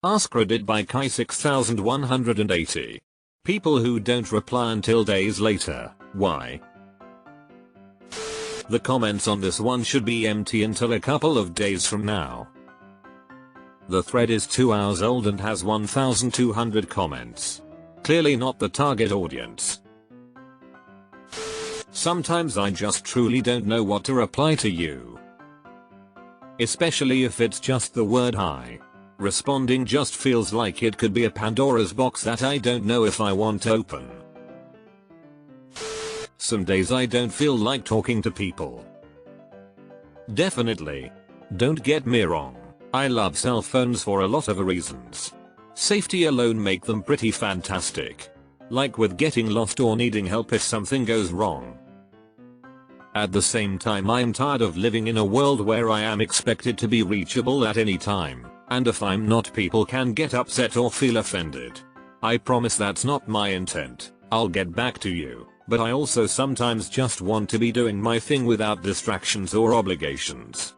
AskReddit by Kai 6180. People who don't reply until days later, why? The comments on this one should be empty until a couple of days from now. The thread is 2 hours old and has 1,200 comments. Clearly not the target audience. Sometimes I just truly don't know what to reply to you. Especially if it's just the word hi. Responding just feels like it could be a Pandora's box that I don't know if I want to open. Some days I don't feel like talking to people. Definitely. Don't get me wrong. I love cell phones for a lot of reasons. Safety alone make them pretty fantastic. Like with getting lost or needing help if something goes wrong. At the same time, I'm tired of living in a world where I am expected to be reachable at any time, and if I'm not, people can get upset or feel offended. I promise that's not my intent. I'll get back to you, but I also sometimes just want to be doing my thing without distractions or obligations.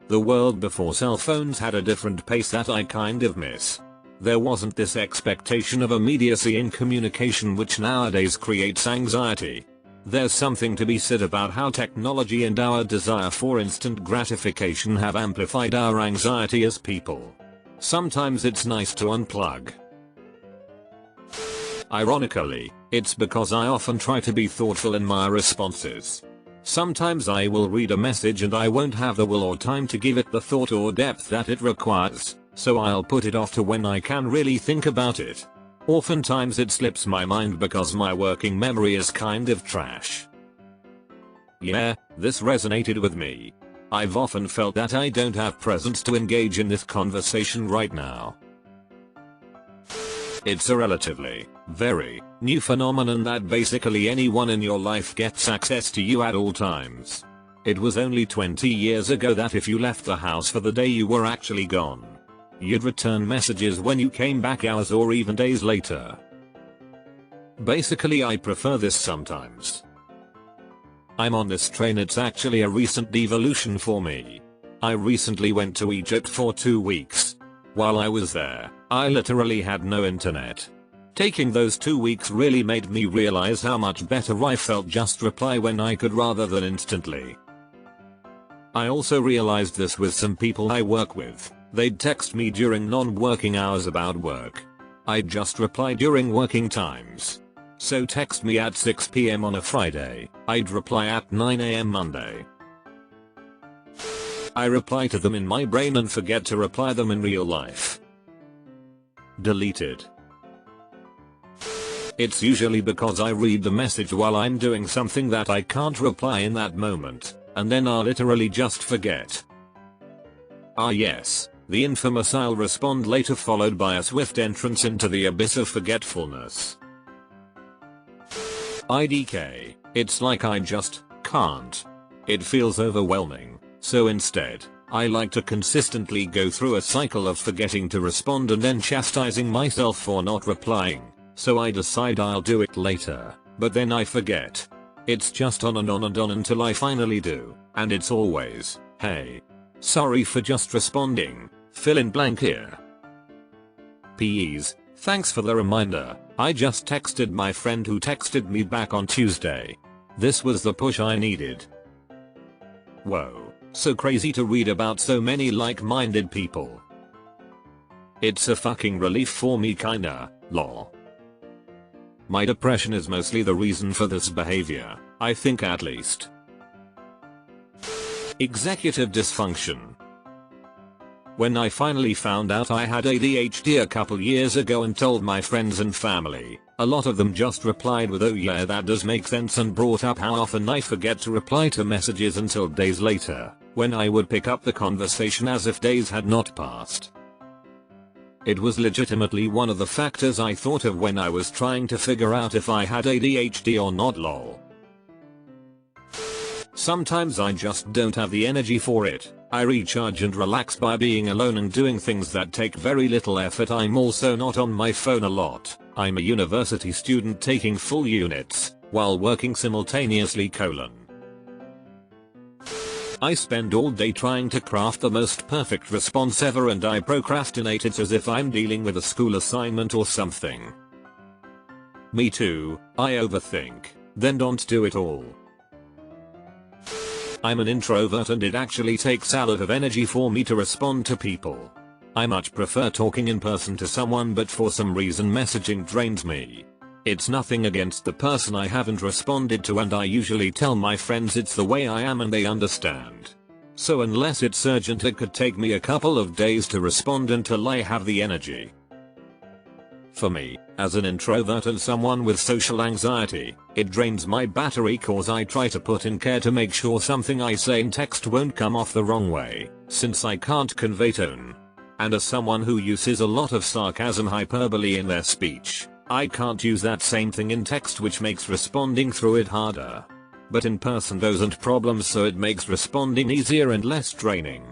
The world before cell phones had a different pace that I kind of miss. There wasn't this expectation of immediacy in communication which nowadays creates anxiety. There's something to be said about how technology and our desire for instant gratification have amplified our anxiety as people. Sometimes it's nice to unplug. Ironically, it's because I often try to be thoughtful in my responses. Sometimes I will read a message and I won't have the will or time to give it the thought or depth that it requires, so I'll put it off to when I can really think about it. Oftentimes it slips my mind because my working memory is kind of trash. Yeah, this resonated with me. I've often felt that I don't have presence to engage in this conversation right now. It's a relatively, very, new phenomenon that basically anyone in your life gets access to you at all times. It was only 20 years ago that if you left the house for the day you were actually gone. You'd return messages when you came back hours or even days later. Basically, I prefer this sometimes. I'm on this train. It's actually a recent devolution for me. I recently went to Egypt for 2 weeks. While I was there, I literally had no internet. Taking those 2 weeks really made me realize how much better I felt just reply when I could rather than instantly. I also realized this with some people I work with. They'd text me during non-working hours about work. I'd just reply during working times. So text me at 6 PM on a Friday, I'd reply at 9 AM Monday. I reply to them in my brain and forget to reply them in real life. Deleted. It's usually because I read the message while I'm doing something that I can't reply in that moment, and then I'll literally just forget. Ah yes. The infamous I'll respond later, followed by a swift entrance into the abyss of forgetfulness. IDK, it's like I just can't. It feels overwhelming, so instead, I like to consistently go through a cycle of forgetting to respond and then chastising myself for not replying, so I decide I'll do it later, but then I forget. It's just on and on and on until I finally do, and it's always, hey. Sorry for just responding. Fill in blank here. P.S. Thanks for the reminder. I just texted my friend who texted me back on Tuesday. This was the push I needed. Whoa, so crazy to read about so many like-minded people. It's a fucking relief for me kinda, lol. My depression is mostly the reason for this behavior, I think at least. Executive dysfunction. When I finally found out I had ADHD a couple years ago and told my friends and family, a lot of them just replied with "oh yeah, that does make sense," and brought up how often I forget to reply to messages until days later, when I would pick up the conversation as if days had not passed. It was legitimately one of the factors I thought of when I was trying to figure out if I had ADHD or not, lol. Sometimes I just don't have the energy for it. I recharge and relax by being alone and doing things that take very little effort. I'm also not on my phone a lot. I'm a university student taking full units, while working simultaneously. I spend all day trying to craft the most perfect response ever and I procrastinate it as if I'm dealing with a school assignment or something. Me too, I overthink, then don't do it all. I'm an introvert and it actually takes a lot of energy for me to respond to people. I much prefer talking in person to someone, but for some reason messaging drains me. It's nothing against the person I haven't responded to and I usually tell my friends it's the way I am and they understand. So unless it's urgent it could take me a couple of days to respond until I have the energy. For me, as an introvert and someone with social anxiety, it drains my battery cause I try to put in care to make sure something I say in text won't come off the wrong way, since I can't convey tone. And as someone who uses a lot of sarcasm hyperbole in their speech, I can't use that same thing in text, which makes responding through it harder. But in person those aren't problems, so it makes responding easier and less draining.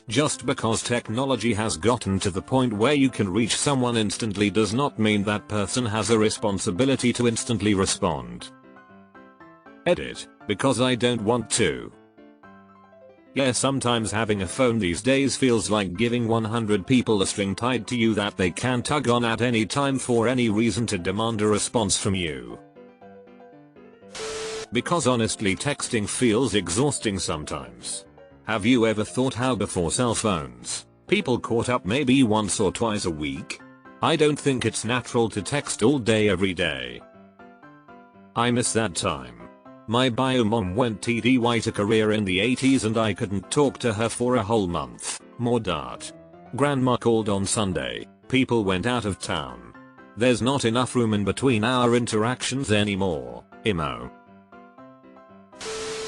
Just because technology has gotten to the point where you can reach someone instantly does not mean that person has a responsibility to instantly respond. Edit, because I don't want to. Yeah, sometimes having a phone these days feels like giving 100 people a string tied to you that they can tug on at any time for any reason to demand a response from you. Because honestly texting feels exhausting sometimes. Have you ever thought how before cell phones, people caught up maybe once or twice a week? I don't think it's natural to text all day every day. I miss that time. My bio mom went TDY to Korea in the 80s and I couldn't talk to her for a whole month. More dart. Grandma called on Sunday. People went out of town. There's not enough room in between our interactions anymore. Emo.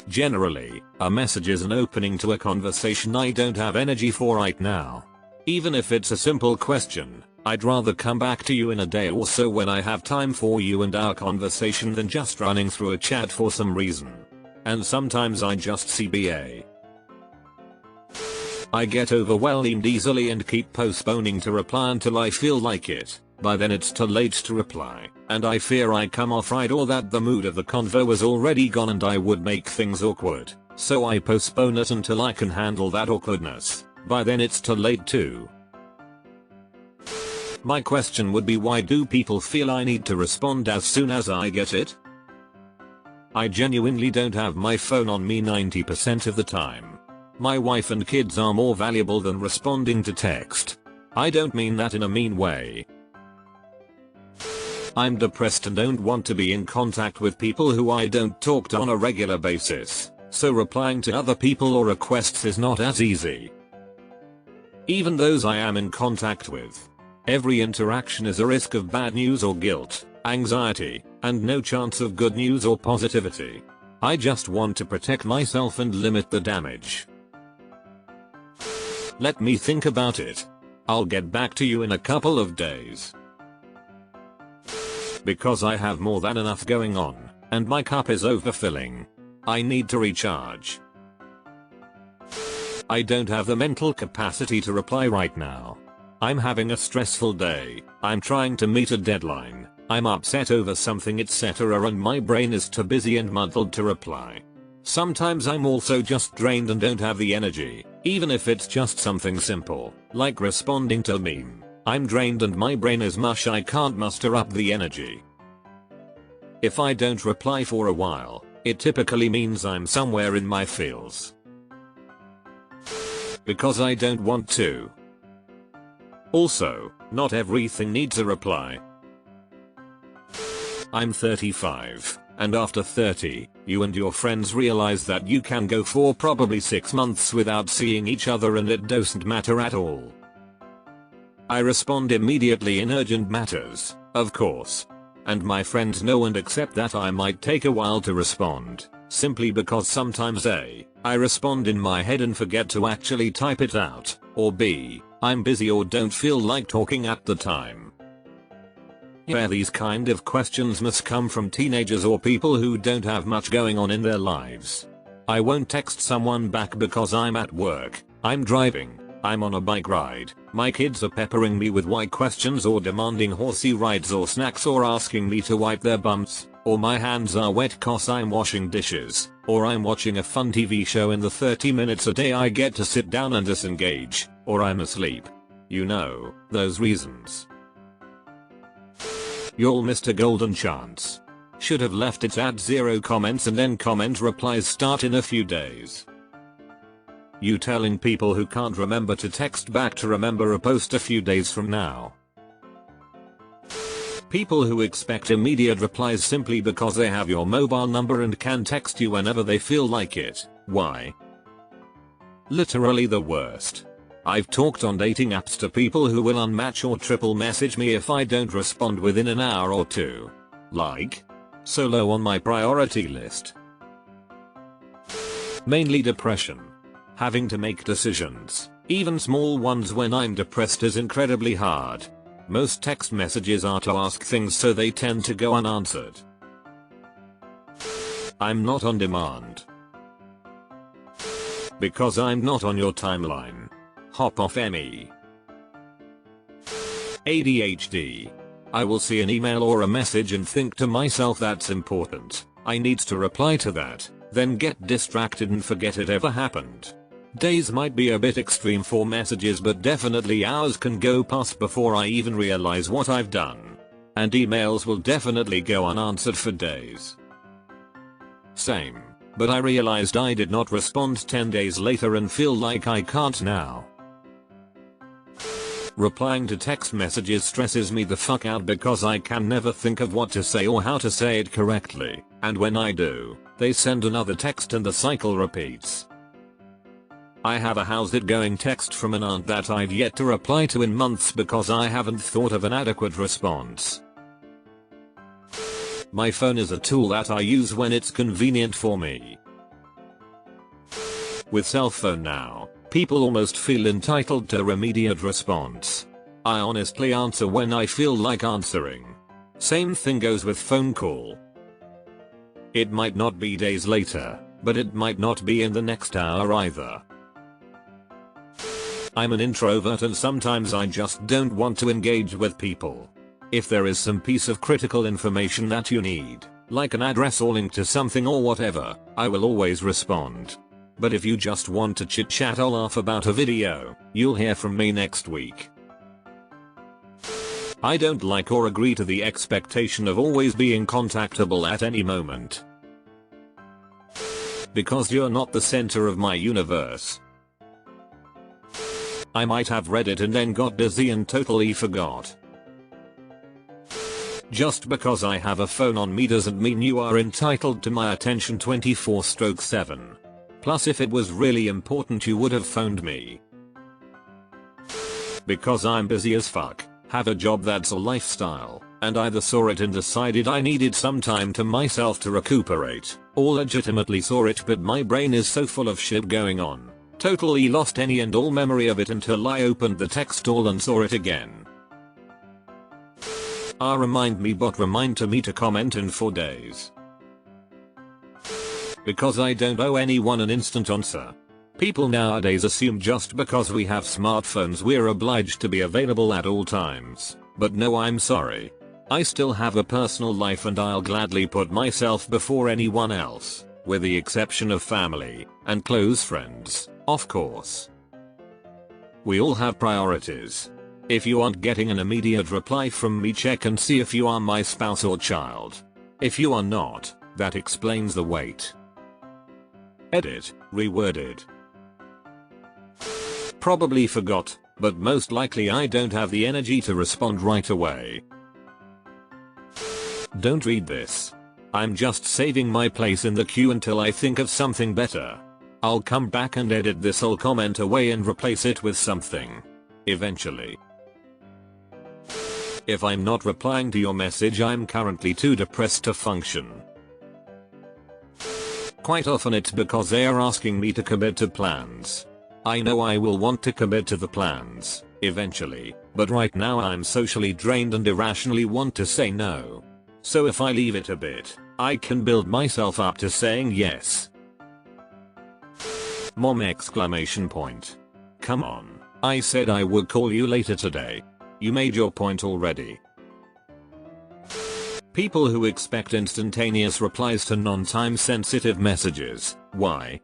Generally, a message is an opening to a conversation I don't have energy for right now. Even if it's a simple question, I'd rather come back to you in a day or so when I have time for you and our conversation than just running through a chat for some reason. And sometimes I just CBA. I get overwhelmed easily and keep postponing to reply until I feel like it. By then it's too late to reply, and I fear I come off right or that the mood of the convo was already gone and I would make things awkward. So I postpone it until I can handle that awkwardness. By then it's too late too. My question would be, why do people feel I need to respond as soon as I get it? I genuinely don't have my phone on me 90% of the time. My wife and kids are more valuable than responding to text. I don't mean that in a mean way. I'm depressed and don't want to be in contact with people who I don't talk to on a regular basis, so replying to other people or requests is not as easy. Even those I am in contact with. Every interaction is a risk of bad news or guilt, anxiety, and no chance of good news or positivity. I just want to protect myself and limit the damage. Let me think about it. I'll get back to you in a couple of days. Because I have more than enough going on, and my cup is overfilling. I need to recharge. I don't have the mental capacity to reply right now. I'm having a stressful day, I'm trying to meet a deadline, I'm upset over something etc., and my brain is too busy and muddled to reply. Sometimes I'm also just drained and don't have the energy, even if it's just something simple, like responding to a meme. I'm drained and my brain is mush, I can't muster up the energy. If I don't reply for a while, it typically means I'm somewhere in my feels. Because I don't want to. Also, not everything needs a reply. I'm 35, and after 30, you and your friends realize that you can go for probably 6 months without seeing each other and it doesn't matter at all. I respond immediately in urgent matters, of course. And my friends know and accept that I might take a while to respond, simply because sometimes A, I respond in my head and forget to actually type it out, or B, I'm busy or don't feel like talking at the time. Yeah, these kind of questions must come from teenagers or people who don't have much going on in their lives. I won't text someone back because I'm at work, I'm driving, I'm on a bike ride, my kids are peppering me with why questions or demanding horsey rides or snacks or asking me to wipe their bums. Or my hands are wet cause I'm washing dishes, or I'm watching a fun TV show in the 30 minutes a day I get to sit down and disengage, or I'm asleep. You know, those reasons. Y'all missed a golden chance. Should have left it at 0 comments and then comment replies start in a few days. You telling people who can't remember to text back to remember a post a few days from now. People who expect immediate replies simply because they have your mobile number and can text you whenever they feel like it. Why? Literally the worst. I've talked on dating apps to people who will unmatch or triple message me if I don't respond within an hour or two. Like? So low on my priority list. Mainly depression. Having to make decisions, even small ones when I'm depressed, is incredibly hard. Most text messages are to ask things so they tend to go unanswered. I'm not on demand. Because I'm not on your timeline. Hop off me. ADHD. I will see an email or a message and think to myself that's important, I need to reply to that, then get distracted and forget it ever happened. Days might be a bit extreme for messages, but definitely hours can go past before I even realize what I've done. And emails will definitely go unanswered for days. Same. But I realized I did not respond 10 days later and feel like I can't now. Replying to text messages stresses me the fuck out because I can never think of what to say or how to say it correctly, and when I do, they send another text and the cycle repeats. I have a how's it going text from an aunt that I've yet to reply to in months because I haven't thought of an adequate response. My phone is a tool that I use when it's convenient for me. With cell phone now, people almost feel entitled to immediate response. I honestly answer when I feel like answering. Same thing goes with phone call. It might not be days later, but it might not be in the next hour either. I'm an introvert and sometimes I just don't want to engage with people. If there is some piece of critical information that you need, like an address or link to something or whatever, I will always respond. But if you just want to chit chat or laugh about a video, you'll hear from me next week. I don't like or agree to the expectation of always being contactable at any moment. Because you're not the center of my universe. I might have read it and then got busy and totally forgot. Just because I have a phone on me doesn't mean you are entitled to my attention 24/7. Plus if it was really important you would have phoned me. Because I'm busy as fuck, have a job that's a lifestyle, and either saw it and decided I needed some time to myself to recuperate, or legitimately saw it but my brain is so full of shit going on. Totally lost any and all memory of it until I opened the text all and saw it again. Remind me bot remind to me to comment in 4 days. Because I don't owe anyone an instant answer. People nowadays assume just because we have smartphones we're obliged to be available at all times. But no, I'm sorry. I still have a personal life and I'll gladly put myself before anyone else, with the exception of family and close friends. Of course. We all have priorities. If you aren't getting an immediate reply from me, check and see if you are my spouse or child. If you are not, that explains the wait. Edit, reworded. Probably forgot, but most likely I don't have the energy to respond right away. Don't read this. I'm just saving my place in the queue until I think of something better. I'll come back and edit this whole comment away and replace it with something. Eventually. If I'm not replying to your message, I'm currently too depressed to function. Quite often it's because they are asking me to commit to plans. I know I will want to commit to the plans, eventually, but right now I'm socially drained and irrationally want to say no. So if I leave it a bit, I can build myself up to saying yes. Mom exclamation point. Come on, I said I would call you later today. You made your point already. People who expect instantaneous replies to non-time sensitive messages. Why?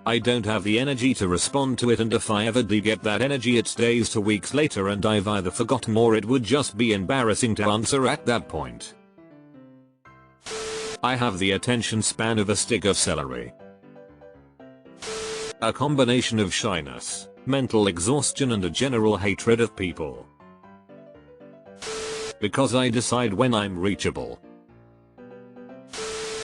I don't have the energy to respond to it, and if I ever do get that energy, it's days to weeks later and I've either forgotten or it would just be embarrassing to answer at that point. I have the attention span of a stick of celery. A combination of shyness, mental exhaustion and a general hatred of people. Because I decide when I'm reachable,